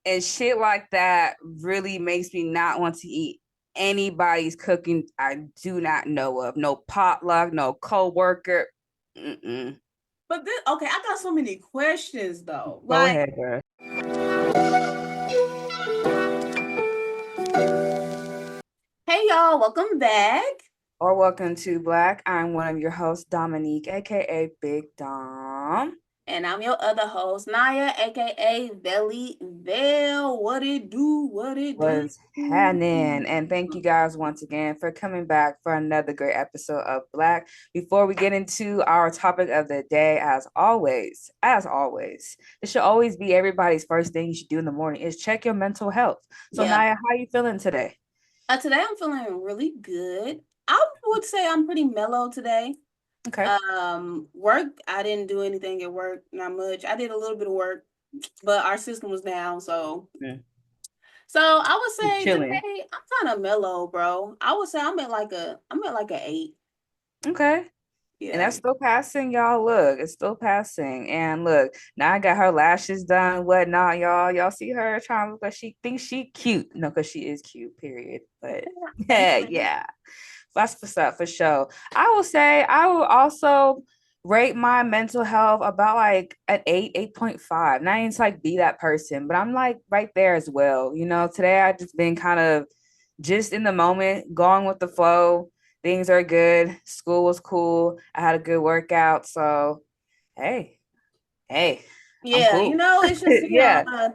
And shit like that really makes me not want to eat anybody's cooking I do not know of. No potluck, no coworker. Mm-mm. But this, okay, I got so many questions though. Go Like, ahead, girl. hey y'all, welcome back. Or welcome to Black. I'm one of your hosts, Dominique, aka Big Dom. And I'm your other host, Naya, aka Belly Veil. What it do? What it do? Was happening. And thank you guys once again for coming back for another great episode of Black. Before we get into our topic of the day, as always, it should always be everybody's first thing you should do in the morning is check your mental health. So Yeah. Naya, how you feeling today? Today I'm feeling really good. I would say I'm pretty mellow today. Okay. Work, I didn't do anything at work, not much. I did a little bit of work, but our system was down, so I would say Chilling. today I'm kind of mellow, bro. I would say I'm at like a 8. Okay. And Yeah. that's still passing, y'all. Look, it's still passing. And look, now I got her lashes done, whatnot, y'all. Y'all see her trying to look like she thinks she cute. No, because she is cute, period. But yeah, yeah. That's what's up for sure. I will say I will also rate my mental health about like an 8, 8.5. Not even to like be that person, but I'm like right there as well. You know, today I just been kind of just in the moment, going with the flow. Things are good. School was cool. I had a good workout. So, hey, hey, I'm Yeah, cool. it's just, Yeah,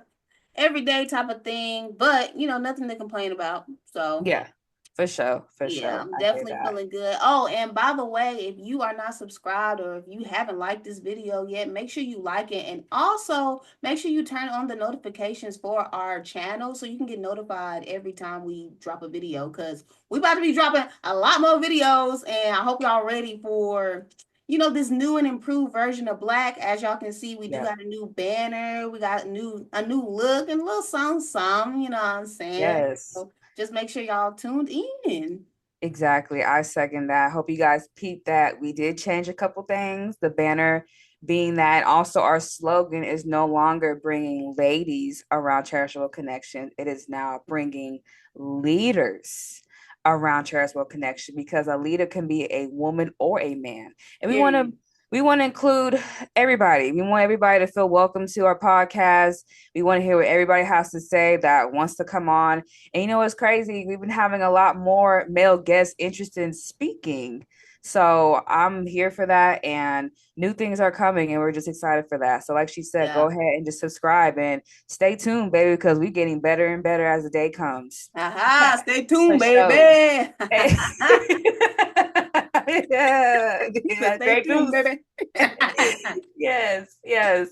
everyday type of thing, but nothing to complain about. So yeah, for sure. For yeah, sure. I'm I hear definitely that. feeling good. Oh, and by the way, if you are not subscribed or if you haven't liked this video yet, make sure you like it and also make sure you turn on the notifications for our channel so you can get notified every time we drop a video because we about to be dropping a lot more videos and I hope y'all ready for this new and improved version of Black. As y'all can see, we do Yeah. got a new banner, we got a new look and a little some, you know what I'm saying? Yes. So just make sure y'all tuned in. Exactly. I second that. Hope you guys peep that. We did change a couple things. The banner being that also our slogan is no longer bringing ladies around charitable connection. It is now bringing leaders around charitable connection because a leader can be a woman or a man. And Period. we want to include everybody. We want everybody to feel welcome to our podcast. We want to hear what everybody has to say that wants to come on. And you know what's crazy? We've been having a lot more male guests interested in speaking. So I'm here for that. And new things are coming, and we're just excited for that. So, like she said, Yeah. go ahead and just subscribe and stay tuned, baby, because we're getting better and better as the day comes. Aha, stay For tuned, sure. baby. Hey. Yeah, yeah, Stay stay tuned, tuned. baby. Yes, yes.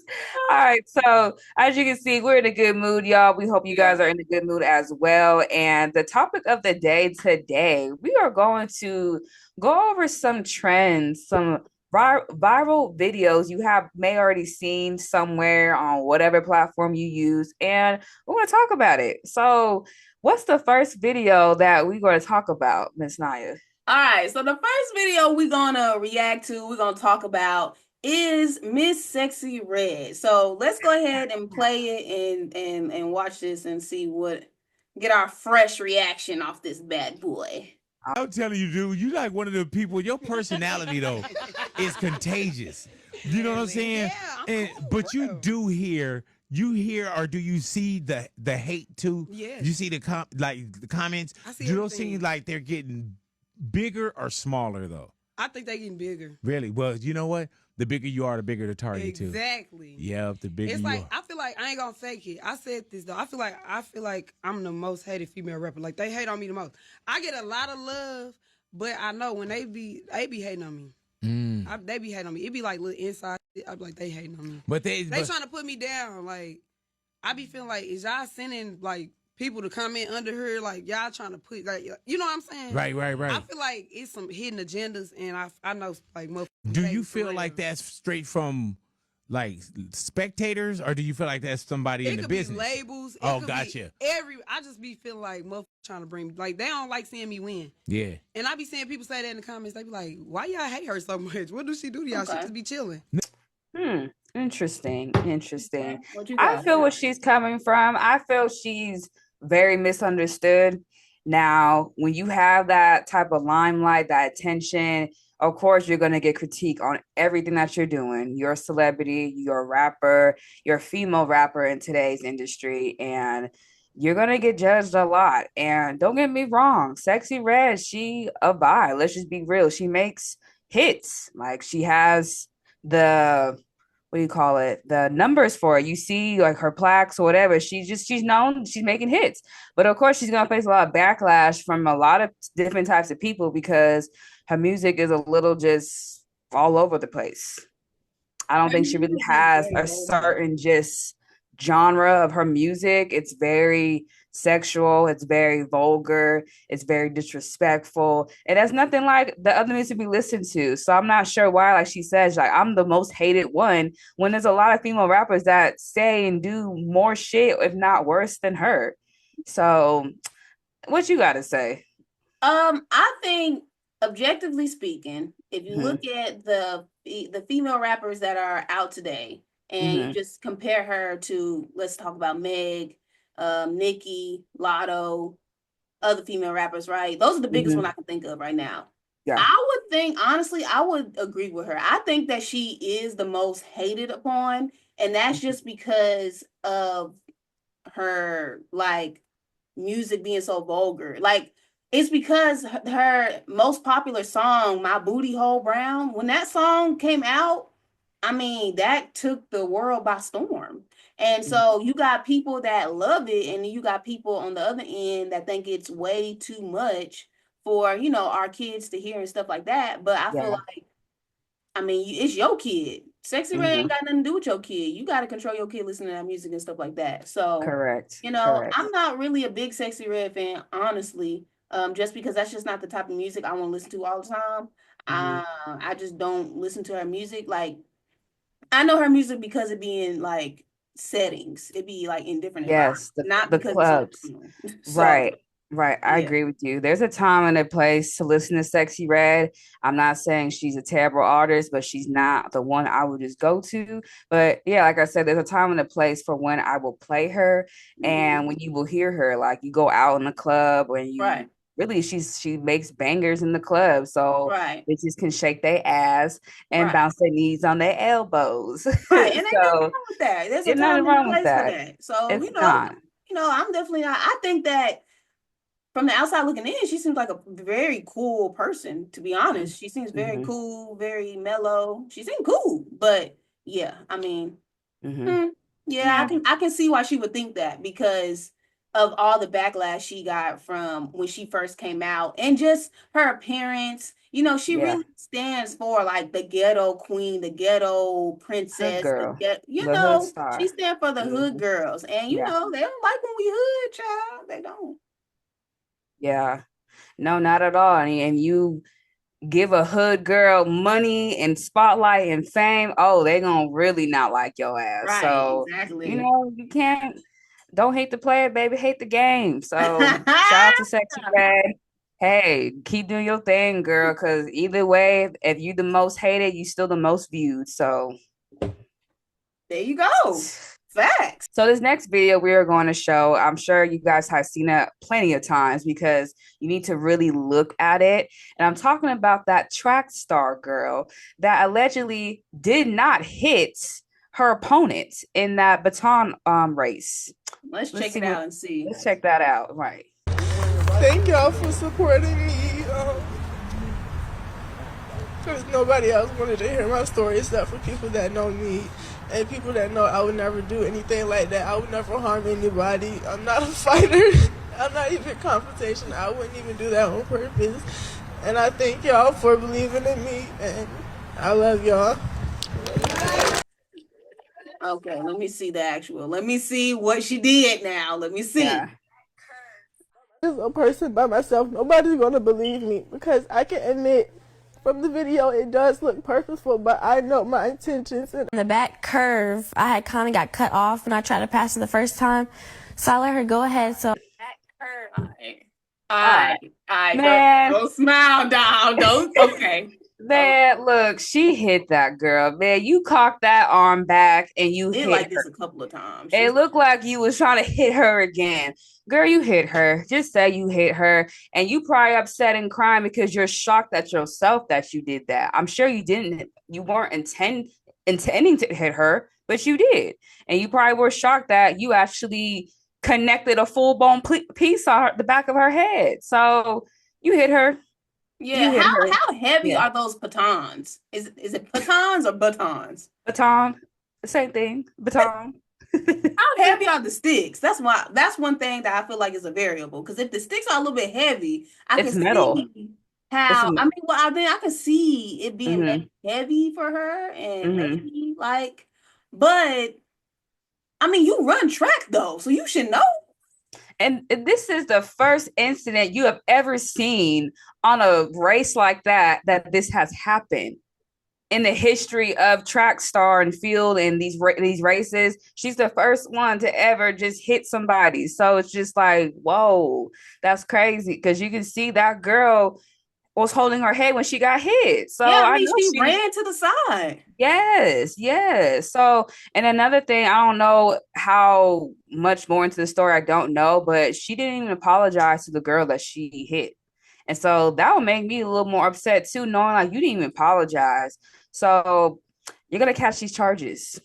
All right. So, as you can see, we're in a good mood, y'all. We hope you Yeah. guys are in a good mood as well. And the topic of the day today, we are going to go over some trends, some viral videos you have may already seen somewhere on whatever platform you use, and we want to talk about it. So, what's the first video that we're going to talk about, Miss Naya? All right. So the first video we're gonna react to, we're gonna talk about is Miss Sexy Red. So let's go ahead and play it and watch this and see what get our fresh reaction off this bad boy. I'm telling you, dude, you like one of the people. Your personality though is contagious. You know what I'm saying? Yeah, And cool, but you bro. do hear, or do you see the hate too? Yes. You see the comments. I see Do those everything. seem like they're getting bigger or smaller though? I think they getting bigger. Really? Well, you know what? The bigger you are, the bigger the target too. Exactly. Yep, the bigger It's you like are. I feel like I ain't gonna fake it. I said this though. I feel like I'm the most hated female rapper. Like they hate on me the most. I get a lot of love, but I know when they be hating on me. They be hating on me. It be like little inside. I be like they hating on me. But They trying to put me down. Like I be feeling like is y'all sending like people to comment under her like y'all trying to put like you know what I'm saying? right. I feel like it's some hidden agendas, and I know like motherfuckers Do hate you for feel real. like that's straight from like spectators, or do you feel like that's somebody in It the could business? be labels. Oh, could gotcha. Be I just be feeling like motherfuckers trying to bring like they don't like seeing me win. Yeah. And I be seeing people say that in the comments. They be like, "Why y'all hate her so much? What do she do to y'all? She Okay. just be chilling." Hmm. Interesting. What you I got? feel where she's coming from. I feel she's very misunderstood. Now, when you have that type of limelight, that attention, of course, you're going to get critique on everything that you're doing. You're a celebrity, you're a rapper, you're a female rapper in today's industry, and you're going to get judged a lot. And don't get me wrong, Sexy Red, she a vibe. Let's just be real. She makes hits. Like she has the what do you call it, the numbers for it. You see like her plaques or whatever. She's known, she's making hits. But of course she's gonna face a lot of backlash from a lot of different types of people because her music is a little just all over the place. I don't Her think she really music is has very a vulgar. certain just genre of her music. It's very sexual, it's very vulgar, it's very disrespectful. It has nothing like the other music we listen to. So I'm not sure why, like she says, like I'm the most hated one when there's a lot of female rappers that say and do more shit, if not worse than her. So what you gotta say? I think objectively speaking, if you Mm-hmm. look at the female rappers that are out today, and you Mm-hmm. just compare her to, let's talk about Meg, Nicki, Lotto, other female rappers, right? Those are the biggest one Mm-hmm. I can think of right now. Yeah. I would think, honestly, I would agree with her. I think that she is the most hated upon, and that's just because of her like music being so vulgar. Like it's because her most popular song, My Booty Hole Brown, when that song came out, I mean, that took the world by storm. And so you got people that love it, and you got people on the other end that think it's way too much for, our kids to hear and stuff like that. But I feel Yeah. like, I mean, it's your kid. Sexy Red Mm-hmm. ain't got nothing to do with your kid. You got to control your kid listening to that music and stuff like that. So, Correct. Correct. I'm not really a big Sexy Red fan, honestly. Just because that's just not the type of music I want to listen to all the time. Mm-hmm. I just don't listen to her music. Like, I know her music because it be in like settings. It be like in different environments, Yes, not the because it's her clubs. song. So, Right. Right. I yeah. agree with you. There's a time and a place to listen to Sexy Red. I'm not saying she's a terrible artist, but she's not the one I would just go to. But yeah, like I said, there's a time and a place for when I will play her and Mhm. when you will hear her. Like you go out in the club and you Right. really she makes bangers in the club. So Right. bitches can shake their ass and Right. bounce their knees on their elbows. Right. And ain't nothing So wrong with that. There's a there's nothing time and a wrong with place for that. that. So, It's not. I'm definitely not. I think that from the outside looking in, she seems like a very cool person, to be honest. She seems very Mm-hmm. cool, very mellow. She seems cool. But yeah, I mean, Mm-hmm. hmm, yeah, I Yeah. can see why she would think that because of all the backlash she got from when she first came out and just her appearance. She Yeah. really stands for like the ghetto queen, the ghetto Hood princess, girl, you the hood know, she star. stands for the hood Mhm. girls. And Yeah, they don't like when we hood, child. They don't. yeah. No, not at all. And you give a hood girl money and spotlight and fame, oh, they gonna really not like your ass. Right, So, exactly. you can't don't hate the player, baby, hate the game. So shout out to Sexy Red. Hey, keep doing your thing, girl, because either way, if you the most hated, you still the most viewed. So There you go. Facts. So this next video we are going to show, I'm sure you guys have seen it plenty of times because you need to really look at it. And I'm talking about that track star girl that allegedly did not hit her opponent in that baton race. Let's Let's check see it what out and see. let's check that out. Right. Thank y'all for supporting me. Because nobody else wanted to hear my story except for people that know me and people that know I would never do anything like that. I would never harm anybody. I'm not a fighter. I'm not even confrontation. I wouldn't even do that on purpose. And I thank y'all for believing in me, and I love y'all. Okay, let me see the actual. Let me see what she did now. Let me see. Yeah. As a person by myself, nobody's going to believe me because I can admit from the video it does look purposeful, but I know my intentions. And In the back curve, I had kind of got cut off when I tried to pass it the first time, so I let her go ahead. So All right. All right. All right. Man. Go smile, dog. Don't. Okay. Man, look, she hit that girl. Man, you cocked that arm back and you Did hit like her. this a couple of times. It looked like you was trying to hit her again. Girl, you hit her. Just say you hit her. And you probably upset and crying because you're shocked at yourself that you did that. I'm sure you weren't intending to hit her, but you did. And you probably were shocked that you actually connected a full-blown piece on the back of her head. So you hit her. You Yeah, hit her. how heavy Yeah. are those batons? Is it batons or batons? Baton. Same thing. Baton. How heavy are the sticks? That's one thing that I feel like is a variable. Because if the sticks are a little bit heavy, I can It's metal. see It's how. I mean, well, then I can see it being mm-hmm. heavy for her, and Mm-hmm. maybe like, but I mean, you run track though, so you should know. And this is the first incident you have ever seen on a race like that this has happened in the history of track star and field and these races. She's the first one to ever just hit somebody. So it's just like, whoa, that's crazy. Because you can see that girl was holding her head when she got hit. So Yeah, I I mean, know she she's ran to the side. yes, yes. So, and another thing, I don't know how much more into the story, I don't know, but she didn't even apologize to the girl that she hit. And so that would make me a little more upset too, knowing like you didn't even apologize. So you're gonna catch these charges.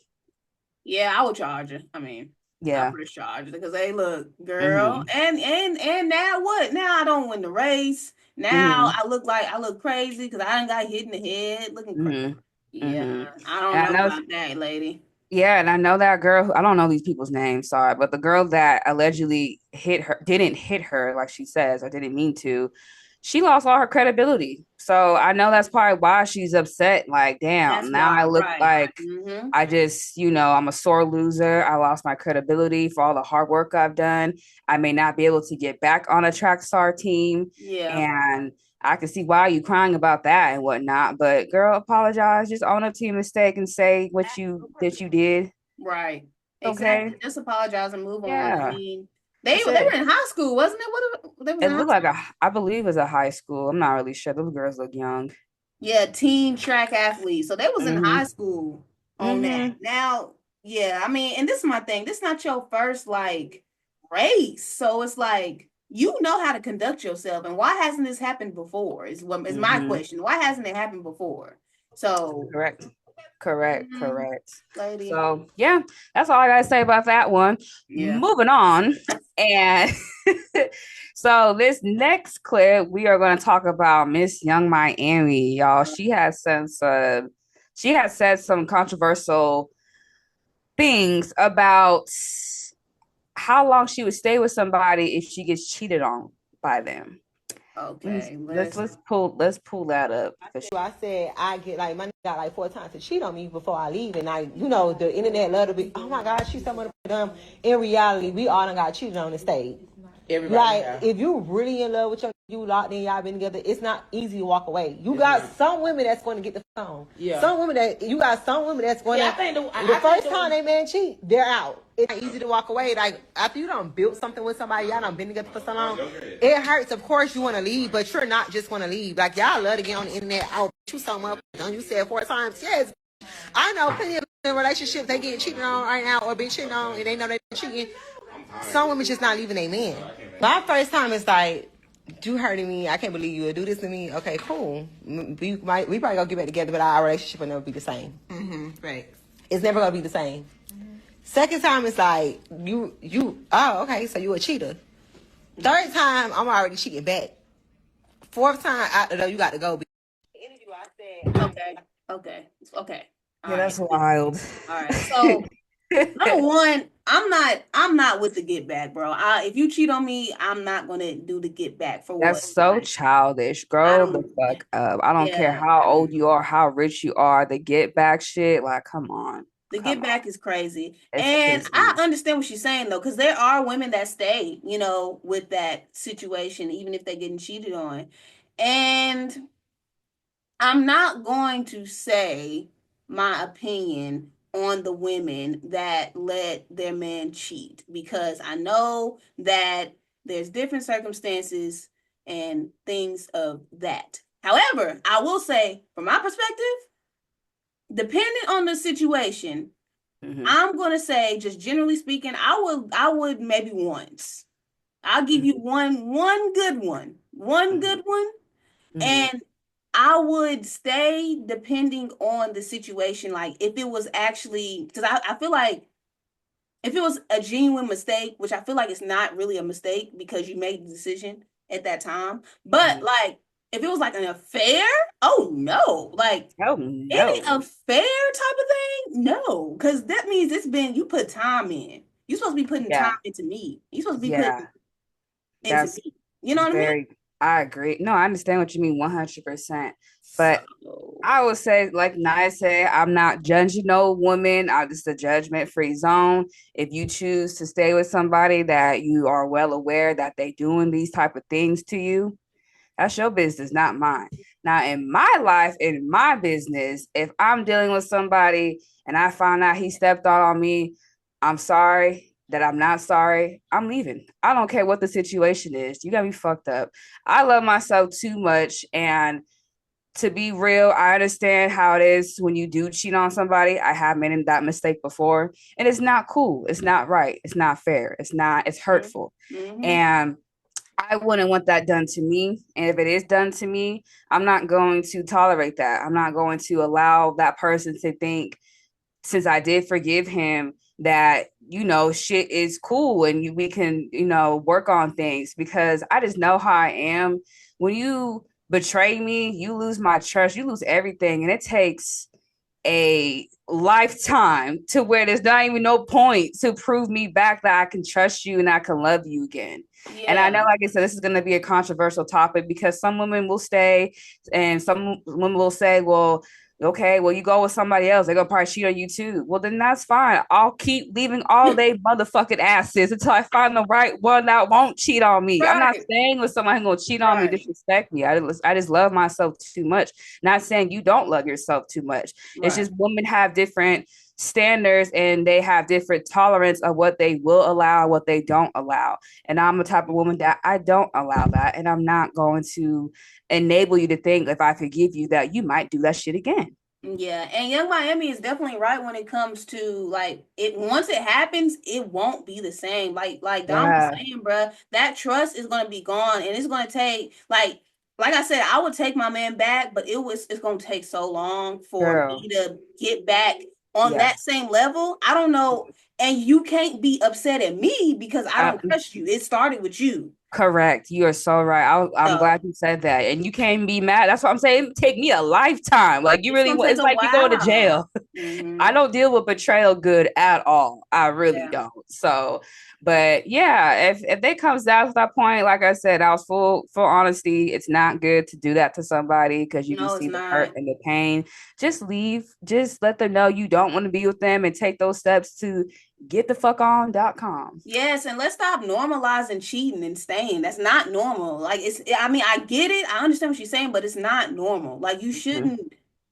Yeah, I would charge her. I mean, I Yeah. would charge her because hey, look, girl, Mm-hmm. and now what? Now I don't win the race. Now Mm-hmm. I look crazy because I done got hit in the head, looking crazy. Mm-hmm. Yeah, Mm-hmm. I don't And know I know, about that, lady. yeah, and I know that girl. I don't know these people's names, sorry, but the girl that allegedly hit her didn't hit her like she says, or didn't mean to. She lost all her credibility. So I know that's probably why she's upset. Like, That's damn, now I why, look right? like Mm-hmm. I just, I'm a sore loser. I lost my credibility for all the hard work I've done. I may not be able to get back on a track star team. Yeah, And I can see why you crying about that and whatnot. But girl, apologize. Just own up to your mistake and say what you did. right. Okay. Exactly. Just apologize and move on. I Yeah. mean, they That's were it. in high school, wasn't it? What they was It in high looked like I believe it's a high school. I'm not really sure. Those girls look young. Yeah, teen track athlete. So they was in high Mm-hmm. school on that. Mm-hmm. Now, yeah, I mean, and this is my thing. This is not your first like race. So it's like you know how to conduct yourself. And why hasn't this happened before? Is my Mm-hmm. question. Why hasn't it happened before? So Correct. Correct. mm, Correct. lady. So yeah, that's all I gotta say about that one. Yeah. Moving on. And so this next clip, we are going to talk about Miss Young Miami, y'all. She has said some controversial things about how long she would stay with somebody if she gets cheated on by them. Okay. Let's pull that up. I said I get like my nigga got like 4 times to cheat on me before I leave, and the internet love to be, oh my God, she's so much dumb. In reality, we all done got cheated on the stage. Everybody like if you really in love with you locked in, y'all been together, it's not easy to walk away. You got some women that's going to get the phone. Yeah. Some women that's going to the first time they man cheat, they're out. It's not easy to walk away. Like after you done built something with somebody, y'all done been together for so long, it hurts. Of course you want to leave, but you're not just going to leave. Like y'all love to get on the internet. Oh, you so much. Don't you said 4 times? Yes. I know plenty of relationships they getting cheated on right now or been cheating on and they know they been cheating. Some women just not leaving their man. My first time is like, you hurting me. I can't believe you would do this to me. Okay, cool. We probably gonna get back together, but our relationship will never be the same. Mm-hmm. Right. It's never gonna be the same. Mm-hmm. Second time is like oh, okay, so you a cheater. Third time, I'm already cheating back. Fourth time, out the door, you got to go. Okay. Yeah, that's wild. All right. So number one, I'm not with the get back, bro. If you cheat on me, I'm not gonna do the get back for what? That's so childish. Grow the fuck up. I don't care how old you are, how rich you are. The get back shit, like, come on. The get back is crazy. It's And crazy. I understand what she's saying though, because there are women that stay, with that situation, even if they're getting cheated on. And I'm not going to say my opinion on the women that let their man cheat because I know that there's different circumstances and things of that. However, I will say, from my perspective, depending on the situation, I'm gonna say, just generally speaking, I would maybe once. I'll give you one good one, and I would stay depending on the situation. Like if it was actually, because I feel like if it was a genuine mistake, which I feel like it's not really a mistake because you made the decision at that time, but like if it was like an affair, oh no, like any affair type of thing, no, because that means you put time in. You're supposed to be putting time into me. You're supposed to be putting into me. You know what I mean? I agree. No, I understand what you mean 100%. But I would say, like Nia said, I'm not judging no woman. I'm just a judgment-free zone. If you choose to stay with somebody that you are well aware that they doing these type of things to you, that's your business, not mine. Now, in my life, in my business, if I'm dealing with somebody and I find out he stepped out on me, I'm sorry that I'm not sorry. I'm leaving. I don't care what the situation is. You got me fucked up. I love myself too much. And to be real, I understand how it is when you do cheat on somebody. I have made that mistake before. And it's not cool. It's not right. It's not fair. It's hurtful. And I wouldn't want that done to me. And if it is done to me, I'm not going to tolerate that. I'm not going to allow that person to think, since I did forgive him, that, shit is cool and we can, work on things, because I just know how I am. When you betray me, you lose my trust, you lose everything. And it takes a lifetime to where there's not even no point to prove me back that I can trust you and I can love you again. Yeah. And I know, like I said, this is going to be a controversial topic because some women will stay and some women will say, well, okay, well, you go with somebody else, they're gonna probably cheat on you too. Well, then that's fine. I'll keep leaving all they motherfucking asses until I find the right one that won't cheat on me. Right. I'm not staying with somebody who's gonna cheat on me, disrespect me. I just love myself too much. Not saying you don't love yourself too much. Right. It's just women have different standards and they have different tolerance of what they will allow, what they don't allow. And I'm the type of woman that I don't allow that. And I'm not going to enable you to think, if I forgive you, that you might do that shit again. Yeah, and Young Miami is definitely right when it comes to like it. Once it happens, it won't be the same. Like Dom was saying, bruh, that trust is gonna be gone, and it's gonna take like I said, I would take my man back, but it's gonna take so long for me to get back on that same level. I don't know, and you can't be upset at me because I don't trust you. It started with you. Correct. You are so right. I'm glad you said that. And you can't be mad. That's what I'm saying. It take me a lifetime. Like you really, it's like you go to jail. I don't deal with betrayal good at all. I really don't. So, but yeah, if they comes down to that point, like I said, I was full honesty. It's not good to do that to somebody because you can see the hurt and the pain. Just leave. Just let them know you don't want to be with them and take those steps to getthefuckon.com. Yes, and let's stop normalizing cheating and staying. That's not normal. Like I get it. I understand what you're saying, but it's not normal. Like you shouldn't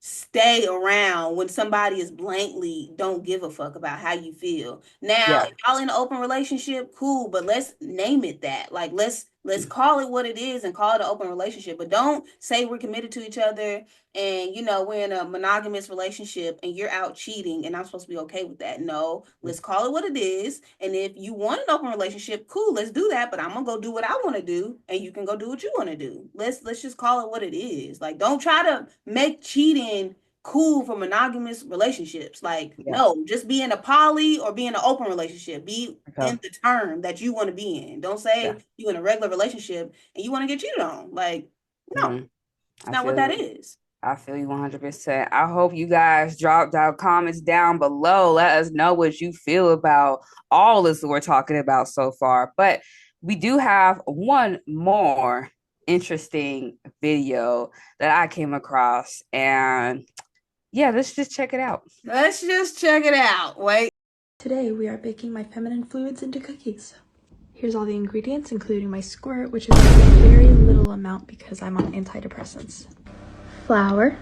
stay around when somebody is blankly don't give a fuck about how you feel. Now, if y'all in an open relationship, cool, but let's name it that. Like let's call it what it is and call it an open relationship. But don't say we're committed to each other and we're in a monogamous relationship and you're out cheating and I'm supposed to be okay with that. No, let's call it what it is. And if you want an open relationship, cool, let's do that. But I'm gonna go do what I want to do and you can go do what you want to do. Let's just call it what it is. Like don't try to make cheating cool for monogamous relationships. Like no, just be in a poly or be in an open relationship. Be in the term that you want to be in. Don't say you in a regular relationship and you want to get cheated on. Like no, it's not what that is. I feel you 100%. I hope you guys drop down comments down below. Let us know what you feel about all this that we're talking about so far. But we do have one more interesting video that I came across. And yeah, let's just check it out. Wait. Today we are baking my feminine fluids into cookies. Here's all the ingredients, including my squirt, which is a very little amount because I'm on antidepressants. Flour,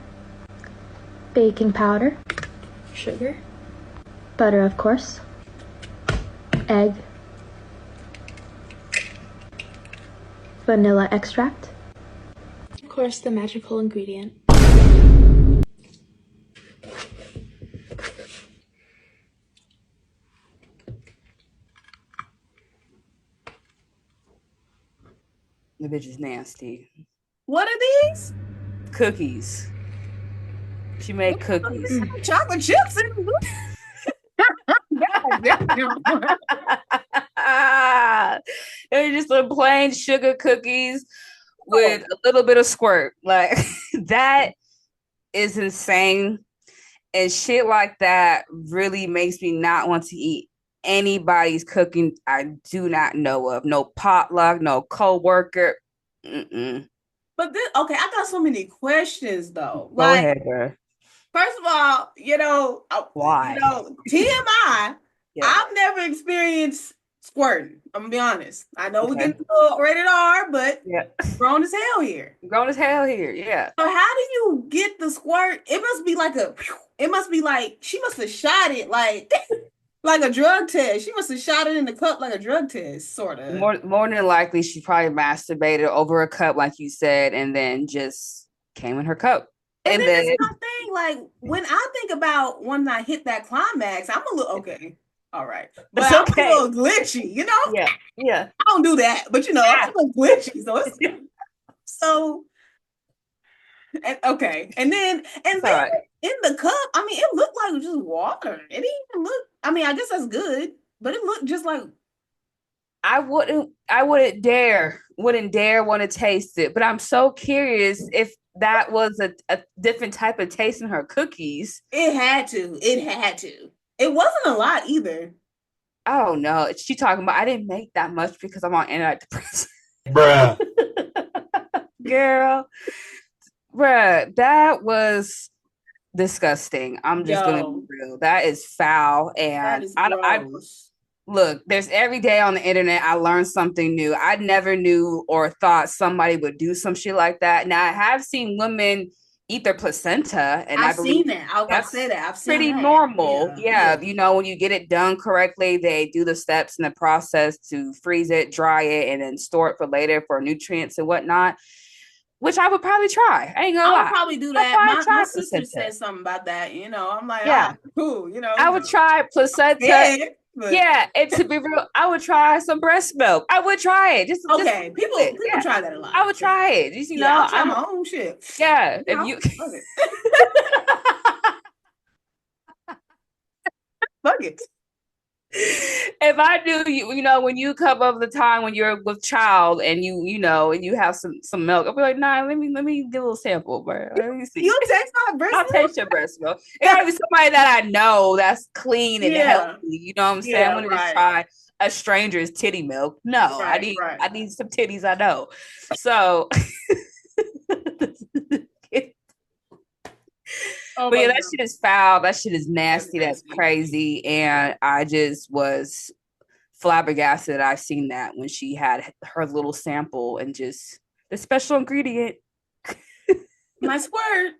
baking powder, sugar, butter of course, egg, vanilla extract, course, the magical ingredient. The bitch is nasty. What are these? Cookies. She made cookies. Chocolate chips in They're just some plain sugar cookies with a little bit of squirt. Like that is insane. And shit like that really makes me not want to eat anybody's cooking I do not know of. No potluck, no co-worker. Mm-mm. But this, okay, I got so many questions though. Go ahead, bro. First of all, Why? TMI. Yeah. I've never experienced squirting. I'm gonna be honest. I know we're Okay. getting rated R, but Yeah. grown as hell here. Grown as hell here. Yeah. So how do you get the squirt? It must be like she must have shot it like like a drug test. She must have shot it in the cup like a drug test, sort of. More than likely, she probably masturbated over a cup, like you said, and then just came in her cup. And then it's my thing. Like when I think about when I hit that climax, I'm a little okay. All right, but I'm a little glitchy, you know. Yeah. I don't do that, but I'm a little glitchy, so it's so. And, okay, and then in the cup, I mean, it looked like just water. It didn't even look. I mean, I guess that's good, but it looked just like. I wouldn't dare want to taste it, but I'm so curious if that was a different type of taste in her cookies. It had to. It wasn't a lot either. Oh no, she talking about I didn't make that much because I'm on antidepressant. Bruh. Girl. Bruh, that was disgusting. I'm just gonna be real. That is foul. And I look, there's every day on the internet I learn something new. I never knew or thought somebody would do some shit like that. Now I have seen women eat their placenta, and I've seen that. I was about to say that. I've seen pretty that. normal. Yeah, you know, when you get it done correctly, they do the steps in the process to freeze it, dry it, and then store it for later for nutrients and whatnot. Which I would probably try. I ain't gonna lie. I would probably do that. My sister said something about that. You know, I'm like, yeah, cool. You know, I would try placenta. Yeah, and to be real, I would try some breast milk. I would try it. Just people try that a lot. I would try it. Just know, I'll try my own shit. Yeah, if you fuck it. If I knew you know, when you come up the time when you're with child and you know and you have some milk, I'll be like, nah, let me get a little sample, bro. Let me see. You'll taste my breast milk? I'll taste your breast milk. It gotta be somebody that I know that's clean and healthy. You know what I'm saying? I want to just try a stranger's titty milk. No, I need some titties I know. So but yeah, that shit is foul. That shit is nasty. That's crazy. And I just was flabbergasted that I've seen that when she had her little sample and just the special ingredient. My squirt.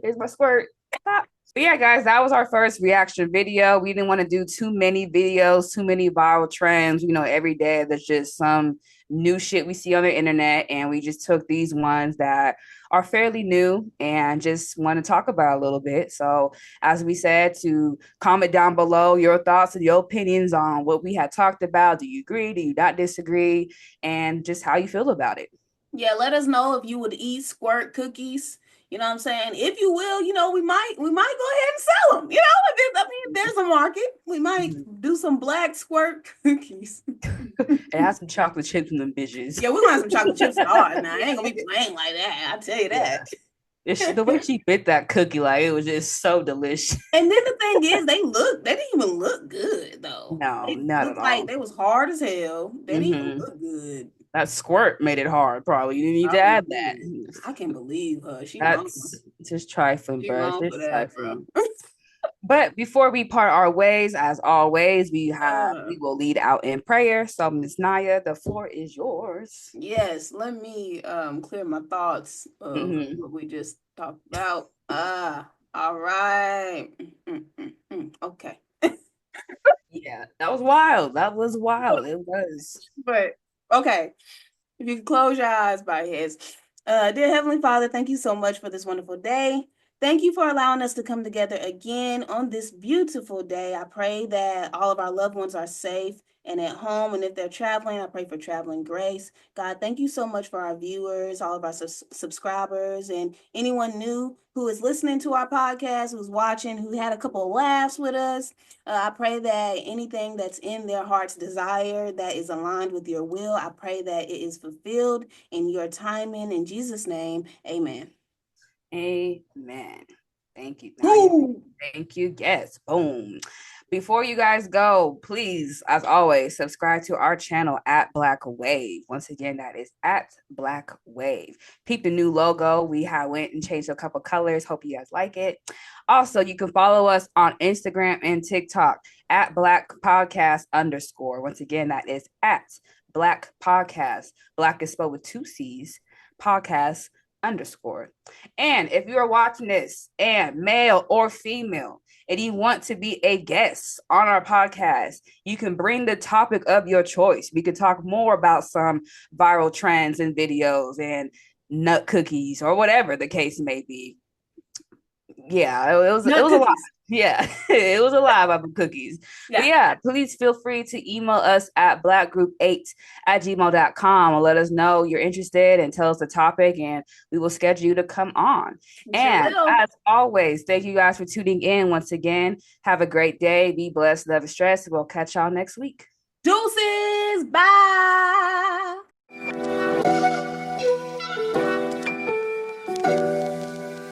Here's my squirt. But yeah, guys, that was our first reaction video. We didn't want to do too many videos, too many viral trends. You know, every day there's just some new shit we see on the internet, and we just took these ones that are fairly new and just want to talk about a little bit. So as we said, to comment down below your thoughts and your opinions on what we had talked about. Do you agree? Do you not disagree? And just how you feel about it. Yeah, let us know if you would eat squirt cookies. You know what I'm saying? If you will, you know, we might go ahead and sell them. You know, if there's a market, we might do some black squirt cookies. And have some chocolate chips in them bitches. Yeah, we're gonna have some chocolate chips hard now. I ain't gonna be playing like that. I'll tell you that. Yeah. The way she bit that cookie, like it was just so delicious. And then the thing is, they didn't even look good though. No, they not at all. Like they was hard as hell. They didn't even look good. That squirt made it hard, probably. You didn't need to add that. I can't believe her. That's just trifling, bro. Just trifling. But before we part our ways, as always, we will lead out in prayer. So, Ms. Naya, the floor is yours. Yes, let me clear my thoughts of what we just talked about. All right. Okay. Yeah, that was wild. It was. But okay. If you can close your eyes, bow your heads. Dear Heavenly Father, thank you so much for this wonderful day. Thank you for allowing us to come together again on this beautiful day. I pray that all of our loved ones are safe and at home. And if they're traveling, I pray for traveling grace. God, thank you so much for our viewers, all of our subscribers, and anyone new who is listening to our podcast, who's watching, who had a couple of laughs with us. I pray that anything that's in their heart's desire that is aligned with your will, I pray that it is fulfilled in your timing. In Jesus' name, amen. Amen. Thank you. Thank you. Yes. Boom. Before you guys go, please, as always, subscribe to our channel at BLACC Wave. Once again, that is at BLACC Wave. Peep the new logo. We went and changed a couple colors. Hope you guys like it. Also, you can follow us on Instagram and TikTok at BLACC Podcast _. Once again, that is at BLACC Podcast. BLACC is spelled with 2 C's. Podcast _. And if you are watching this, and male or female, and you want to be a guest on our podcast, you can bring the topic of your choice. We could talk more about some viral trends and videos and nut cookies or whatever the case may be. Yeah, it was a lot. Yeah, it was a lot about the cookies. Yeah. But yeah, please feel free to email us at blackgroup8@gmail.com and let us know you're interested and tell us the topic, and we will schedule you to come on. And as always, thank you guys for tuning in once again. Have a great day. Be blessed, love, and stress. We'll catch y'all next week. Deuces. Bye.